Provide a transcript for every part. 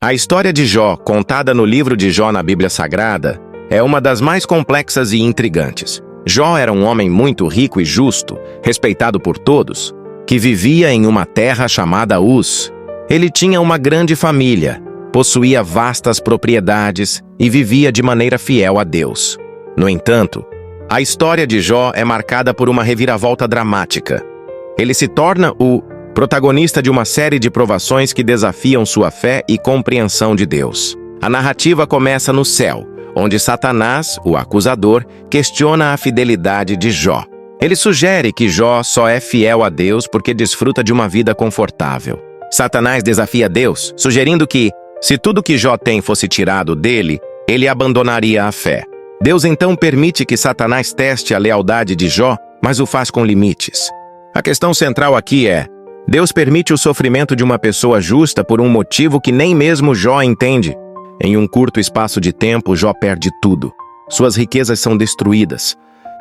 A história de Jó, contada no livro de Jó na Bíblia Sagrada, é uma das mais complexas e intrigantes. Jó era um homem muito rico e justo, respeitado por todos, que vivia em uma terra chamada Uz. Ele tinha uma grande família, possuía vastas propriedades e vivia de maneira fiel a Deus. No entanto, a história de Jó é marcada por uma reviravolta dramática. Ele se torna o protagonista de uma série de provações que desafiam sua fé e compreensão de Deus. A narrativa começa no céu, onde Satanás, o acusador, questiona a fidelidade de Jó. Ele sugere que Jó só é fiel a Deus porque desfruta de uma vida confortável. Satanás desafia Deus, sugerindo que, se tudo que Jó tem fosse tirado dele, ele abandonaria a fé. Deus então permite que Satanás teste a lealdade de Jó, mas o faz com limites. A questão central aqui é: Deus permite o sofrimento de uma pessoa justa por um motivo que nem mesmo Jó entende. Em um curto espaço de tempo, Jó perde tudo. Suas riquezas são destruídas.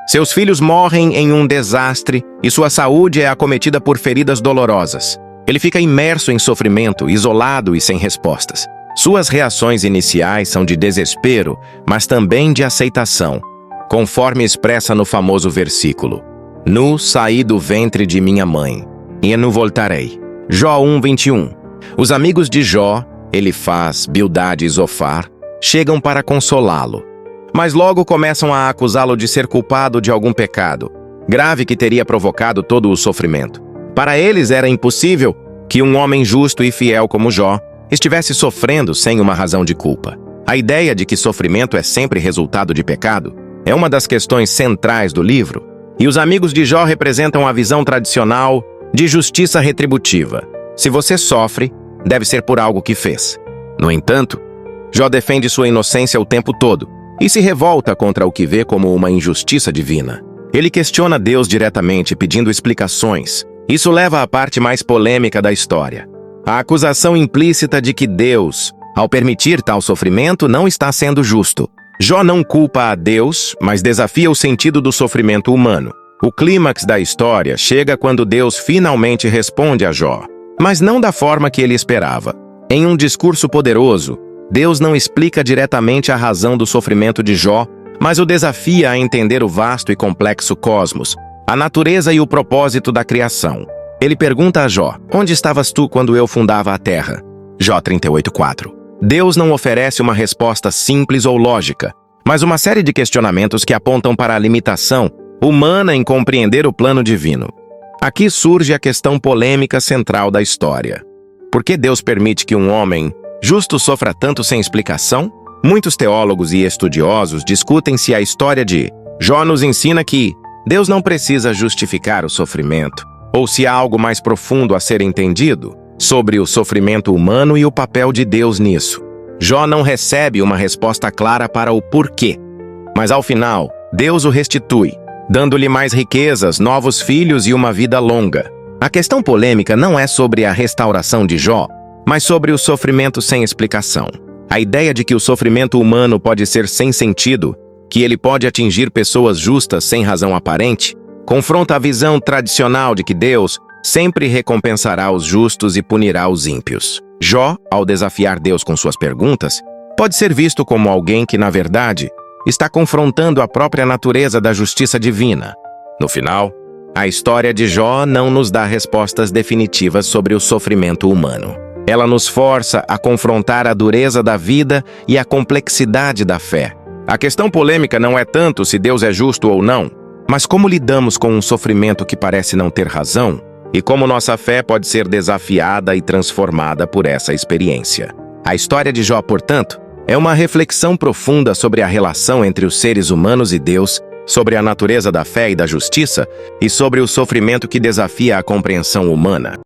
Seus filhos morrem em um desastre e sua saúde é acometida por feridas dolorosas. Ele fica imerso em sofrimento, isolado e sem respostas. Suas reações iniciais são de desespero, mas também de aceitação, conforme expressa no famoso versículo: Nu saí do ventre de minha mãe, e nu voltarei. Jó 1:21. Os amigos de Jó, Elifaz, Bildade e Zofar, chegam para consolá-lo, mas logo começam a acusá-lo de ser culpado de algum pecado grave que teria provocado todo o sofrimento. Para eles era impossível que um homem justo e fiel como Jó estivesse sofrendo sem uma razão de culpa. A ideia de que sofrimento é sempre resultado de pecado é uma das questões centrais do livro, e os amigos de Jó representam a visão tradicional de justiça retributiva. Se você sofre, deve ser por algo que fez. No entanto, Jó defende sua inocência o tempo todo e se revolta contra o que vê como uma injustiça divina. Ele questiona Deus diretamente, pedindo explicações. Isso leva à parte mais polêmica da história: a acusação implícita de que Deus, ao permitir tal sofrimento, não está sendo justo. Jó não culpa a Deus, mas desafia o sentido do sofrimento humano. O clímax da história chega quando Deus finalmente responde a Jó, mas não da forma que ele esperava. Em um discurso poderoso, Deus não explica diretamente a razão do sofrimento de Jó, mas o desafia a entender o vasto e complexo cosmos, a natureza e o propósito da criação. Ele pergunta a Jó: onde estavas tu quando eu fundava a terra? Jó 38:4. Deus não oferece uma resposta simples ou lógica, mas uma série de questionamentos que apontam para a limitação humana em compreender o plano divino. Aqui surge a questão polêmica central da história: por que Deus permite que um homem justo sofra tanto sem explicação? Muitos teólogos e estudiosos discutem se a história de Jó nos ensina que Deus não precisa justificar o sofrimento, ou se há algo mais profundo a ser entendido sobre o sofrimento humano e o papel de Deus nisso. Jó não recebe uma resposta clara para o porquê, mas ao final, Deus o restitui, dando-lhe mais riquezas, novos filhos e uma vida longa. A questão polêmica não é sobre a restauração de Jó, mas sobre o sofrimento sem explicação. A ideia de que o sofrimento humano pode ser sem sentido, que ele pode atingir pessoas justas sem razão aparente, confronta a visão tradicional de que Deus sempre recompensará os justos e punirá os ímpios. Jó, ao desafiar Deus com suas perguntas, pode ser visto como alguém que, na verdade, está confrontando a própria natureza da justiça divina. No final, a história de Jó não nos dá respostas definitivas sobre o sofrimento humano. Ela nos força a confrontar a dureza da vida e a complexidade da fé. A questão polêmica não é tanto se Deus é justo ou não, mas como lidamos com um sofrimento que parece não ter razão e como nossa fé pode ser desafiada e transformada por essa experiência. A história de Jó, portanto, é uma reflexão profunda sobre a relação entre os seres humanos e Deus, sobre a natureza da fé e da justiça e sobre o sofrimento que desafia a compreensão humana.